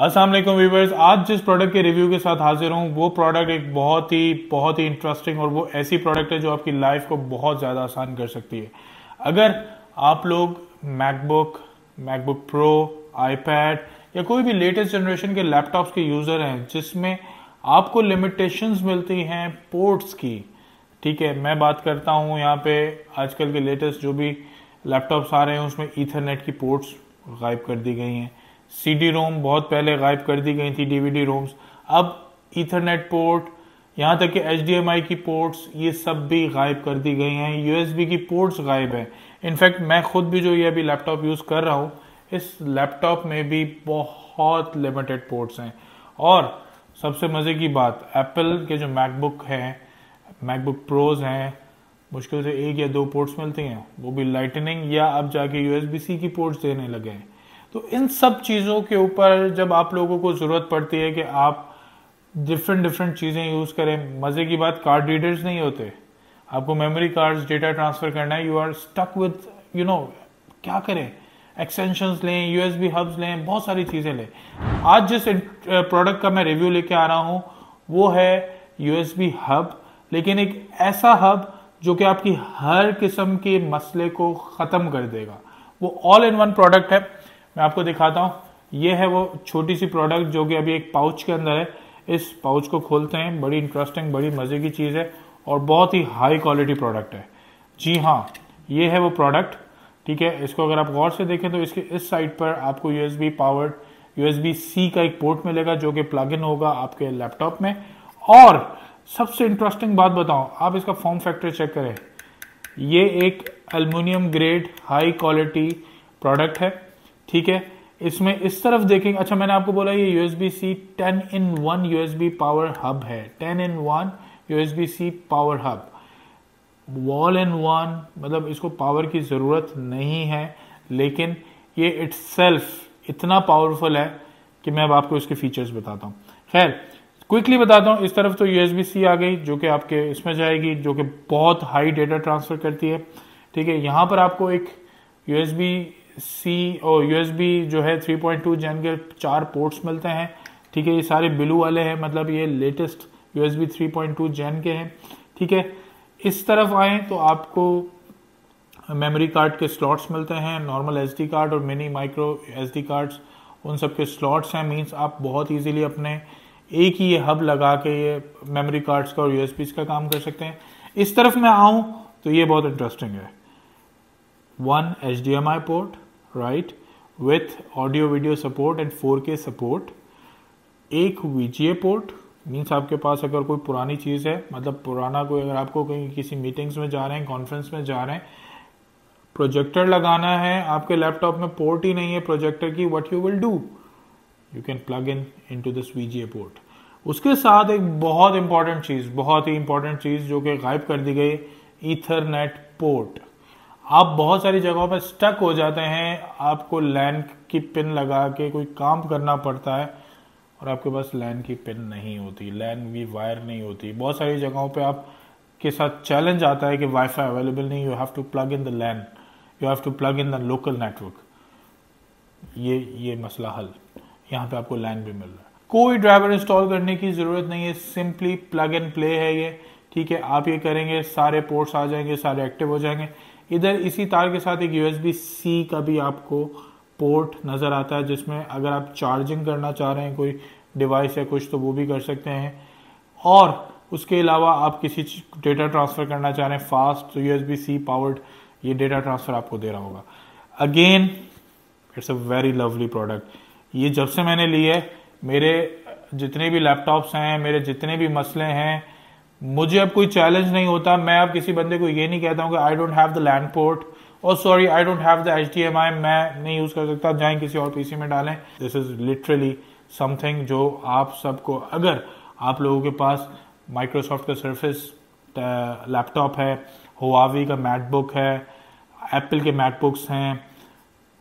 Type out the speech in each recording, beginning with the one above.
अस्सलाम वालेकुम व्यूअर्स, आज जिस प्रोडक्ट के रिव्यू के साथ हाजिर हूँ वो प्रोडक्ट एक बहुत ही इंटरेस्टिंग और वो ऐसी प्रोडक्ट है जो आपकी लाइफ को बहुत ज़्यादा आसान कर सकती है। अगर आप लोग मैकबुक प्रो, आईपैड या कोई भी लेटेस्ट जनरेशन के लैपटॉप्स के यूज़र हैं जिसमें आपको लिमिटेशंस मिलती हैं पोर्ट्स की, ठीक है, मैं बात करता हूँ यहाँ पे आजकल के लेटेस्ट जो भी लैपटॉप्स आ रहे हैं उसमें ईथरनेट की पोर्ट्स गायब कर दी गई हैं। सीडी रोम बहुत पहले गायब कर दी गई थी, डीवीडी रोम्स, अब ईथरनेट पोर्ट, यहाँ तक कि एचडीएमआई की पोर्ट्स ये सब भी गायब कर दी गई हैं। यूएसबी की पोर्ट्स गायब हैं। इनफैक्ट मैं खुद भी जो ये अभी लैपटॉप यूज़ कर रहा हूँ इस लैपटॉप में भी बहुत लिमिटेड पोर्ट्स हैं। और सबसे मज़े की बात, एप्पल के जो मैकबुक हैं, मैकबुक प्रोज हैं, मुश्किल से 1 या 2 पोर्ट्स मिलती हैं, वो भी लाइटनिंग या अब जाके यूएसबी-सी की पोर्ट्स देने लगे हैं। तो इन सब चीज़ों के ऊपर जब आप लोगों को ज़रूरत पड़ती है कि आप डिफरेंट चीज़ें यूज़ करें, मज़े की बात कार्ड रीडर्स नहीं होते, आपको मेमोरी कार्ड्स डेटा ट्रांसफ़र करना है, यू आर स्टक विद क्या करें, एक्सटेंशंस लें, यूएसबी हब्स लें, बहुत सारी चीज़ें लें। आज जिस प्रोडक्ट का मैं रिव्यू लेके आ रहा हूँ वो है यूएसबी हब, लेकिन एक ऐसा हब जो कि आपकी हर किस्म के मसले को ख़त्म कर देगा। वो ऑल इन वन प्रोडक्ट है। मैं आपको दिखाता हूँ, ये है वो छोटी सी प्रोडक्ट जो कि अभी एक पाउच के अंदर है। इस पाउच को खोलते हैं, बड़ी इंटरेस्टिंग, बड़ी मज़े की चीज़ है और बहुत ही हाई क्वालिटी प्रोडक्ट है। जी हाँ, ये है वो प्रोडक्ट, ठीक है। इसको अगर आप गौर से देखें तो इसके इस साइड पर आपको यूएसबी पावर्ड यूएसबी-सी का एक पोर्ट मिलेगा जो कि प्लग इन होगा आपके लैपटॉप में। और सबसे इंटरेस्टिंग बात बताऊं, आप इसका फॉर्म फैक्टर चेक करें, ये एक aluminium grade high quality product है, ठीक है। इसमें इस तरफ देखेंगे, अच्छा मैंने आपको बोला ये USB-C 10-in-1 USB power hub है, 10-in-1 USB-C power hub, wall in one, मतलब इसको पावर की ज़रूरत नहीं है, लेकिन ये इटसेल्फ इतना पावरफुल है कि मैं अब आपको इसके फीचर्स बताता हूँ। खैर क्विकली बताता हूँ, इस तरफ तो USB-C आ गई जो कि आपके इसमें जाएगी, जो कि बहुत हाई डेटा ट्रांसफ़र करती है, ठीक है। यहाँ पर आपको एक USB-C और USB जो है 3.2 जेन के 4 पोर्ट्स मिलते हैं, ठीक है। ये सारे ब्लू वाले हैं, मतलब ये लेटेस्ट USB 3.2 जेन के हैं, ठीक है। इस तरफ आए तो आपको मेमोरी कार्ड के स्लॉट्स मिलते हैं, नॉर्मल SD कार्ड और मिनी माइक्रो SD कार्ड्स, उन सब के स्लॉट्स हैं। मीन्स आप बहुत इजीली अपने एक ही ये हब लगा के ये मेमोरी कार्ड्स का और यूएसबी का काम कर सकते हैं। इस तरफ मैं आऊँ तो ये बहुत इंटरेस्टिंग है, 1 HDMI port, right, with audio video support and 4K support, एक VGA पोर्ट, मीन्स आपके पास अगर कोई पुरानी चीज़ है, मतलब पुराना कोई, अगर आपको कहीं किसी मीटिंग्स में जा रहे हैं, कॉन्फ्रेंस में जा रहे हैं, प्रोजेक्टर लगाना है, आपके लैपटॉप में पोर्ट ही नहीं है प्रोजेक्टर की, what you will do, you can plug in into this VGA port. उसके साथ एक बहुत ही इंपॉर्टेंट चीज़ जो कि गायब कर दी गई, ईथरनेट पोर्ट। आप बहुत सारी जगहों पर स्टक हो जाते हैं, आपको लैन की पिन लगा के कोई काम करना पड़ता है और आपके पास लैन की पिन नहीं होती, लैन की वायर नहीं होती। बहुत सारी जगहों पे आप के साथ चैलेंज आता है कि वाईफाई अवेलेबल नहीं, you have to plug in the LAN, you have to plug in the local network. ये मसला हल, यहाँ पे आपको लैन भी मिल रहा है। कोई ड्राइवर इंस्टॉल करने की ज़रूरत नहीं है, सिंपली प्लग एंड प्ले है ये, ठीक है। आप ये करेंगे, सारे पोर्ट्स आ जाएंगे, सारे एक्टिव हो जाएंगे। इधर इसी तार के साथ एक USB-C का भी आपको पोर्ट नज़र आता है, जिसमें अगर आप चार्जिंग करना चाह रहे हैं कोई डिवाइस या कुछ तो वो भी कर सकते हैं। और उसके अलावा आप किसी डेटा ट्रांसफ़र करना चाह रहे हैं फास्ट, तो USB-C पावर्ड ये डेटा ट्रांसफ़र आपको दे रहा होगा। Again it's a very lovely product. ये जब से मैंने लिए, मेरे जितने भी लैपटॉप्स हैं, मेरे जितने भी मसले हैं, मुझे अब कोई चैलेंज नहीं होता। मैं अब किसी बंदे को ये नहीं कहता हूँ कि I don't have the LAN port, और sorry I don't have the HDMI, मैं नहीं यूज़ कर सकता, जाएं किसी और पीसी में डालें। दिस इज़ लिटरली समथिंग जो आप सबको, अगर आप लोगों के पास माइक्रोसॉफ्ट का सर्फेस लैपटॉप है, हुआवी का मैकबुक है, एप्पल के मैकबुक्स हैं,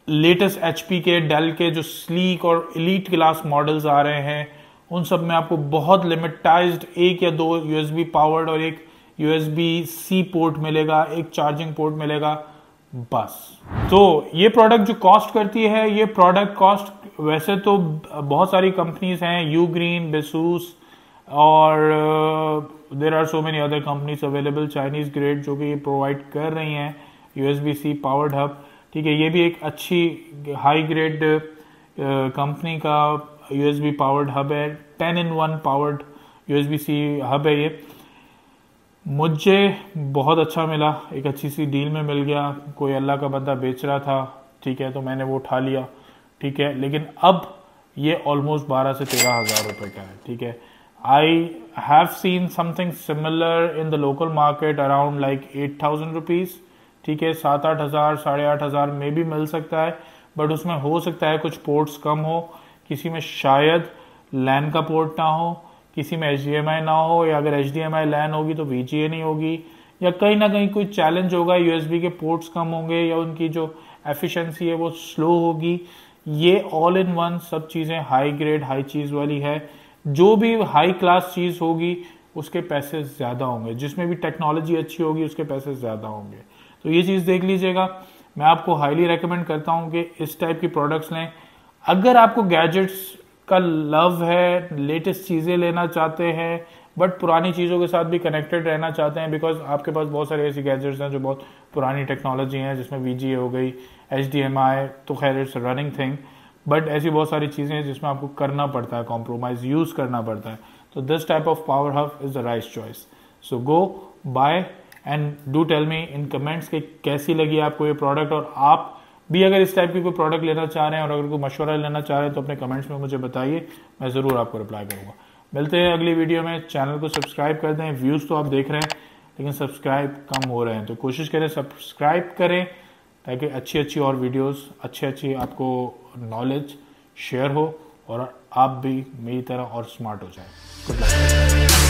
लेटेस्ट HP के, डेल के जो स्लीक और एलीट क्लास मॉडल्स आ रहे हैं, उन सब में आपको बहुत लिमिटाइज्ड 1 या 2 USB पावर्ड और एक USB-C पोर्ट मिलेगा, एक चार्जिंग पोर्ट मिलेगा, बस। तो ये प्रोडक्ट जो कॉस्ट करती है, ये प्रोडक्ट कॉस्ट वैसे तो बहुत सारी कंपनीज हैं, यू ग्रीन, बेसूस और there are so many other companies available Chinese grade जो कि प्रोवाइड कर रही हैं USB-C पावर्ड हब। ठीक है, ये भी एक अच्छी हाई ग्रेड कंपनी का USB पावर्ड हब है, 10-in-1 पावर्ड USB-C हब है ये। मुझे बहुत अच्छा मिला, एक अच्छी सी डील में मिल गया, कोई अल्लाह का बंदा बेच रहा था, ठीक है, तो मैंने वो उठा लिया, ठीक है। लेकिन अब ये ऑलमोस्ट 12 से 13 हज़ार रुपये का है, ठीक है। I have seen something similar in the local market around like 8,000 rupees, ठीक है। 7-8 हज़ार, 8,500 हज़ार में भी मिल सकता है, बट उसमें हो सकता है कुछ पोर्ट्स कम हो, किसी में शायद लैन का पोर्ट ना हो, किसी में HDMI ना हो, या अगर HDMI लैन होगी तो VGA नहीं होगी, या कहीं ना कहीं कोई चैलेंज होगा, USB के पोर्ट्स कम होंगे, या उनकी जो एफिशिएंसी है वो स्लो होगी। ये ऑल इन वन सब चीज़ें हाई ग्रेड हाई चीज़ वाली है। जो भी हाई क्लास चीज़ होगी उसके पैसे ज़्यादा होंगे, जिसमें भी टेक्नोलॉजी अच्छी होगी उसके पैसे ज़्यादा होंगे। तो ये चीज़ देख लीजिएगा। मैं आपको हाईली रेकमेंड करता हूँ कि इस टाइप की प्रोडक्ट्स लें। अगर आपको गैजेट्स का लव है, लेटेस्ट चीज़ें लेना चाहते हैं, बट पुरानी चीज़ों के साथ भी कनेक्टेड रहना चाहते हैं, बिकॉज आपके पास बहुत सारे ऐसी गैजेट्स हैं जो बहुत पुरानी टेक्नोलॉजी हैं, जिसमें VGA हो गई, HDMI तो खैर इट्स रनिंग थिंग, बट ऐसी बहुत सारी चीज़ें हैं जिसमें आपको करना पड़ता है, कॉम्प्रोमाइज़ यूज़ करना पड़ता है। तो this type of power hub is the right choice. So go buy and do tell me in comments कि कैसी लगी आपको ये प्रोडक्ट, और आप भी अगर इस टाइप की कोई प्रोडक्ट लेना चाह रहे हैं और अगर कोई मशवरा लेना चाह रहे हैं तो अपने कमेंट्स में मुझे बताइए, मैं ज़रूर आपको रिप्लाई करूँगा। मिलते हैं अगली वीडियो में। चैनल को सब्सक्राइब कर दें। व्यूज़ तो आप देख रहे हैं लेकिन सब्सक्राइब कम हो रहे हैं, तो कोशिश करें सब्सक्राइब करें ताकि अच्छी अच्छी और वीडियोस, अच्छी आपको नॉलेज शेयर हो और आप भी मेरी तरह और स्मार्ट हो जाए। Good luck.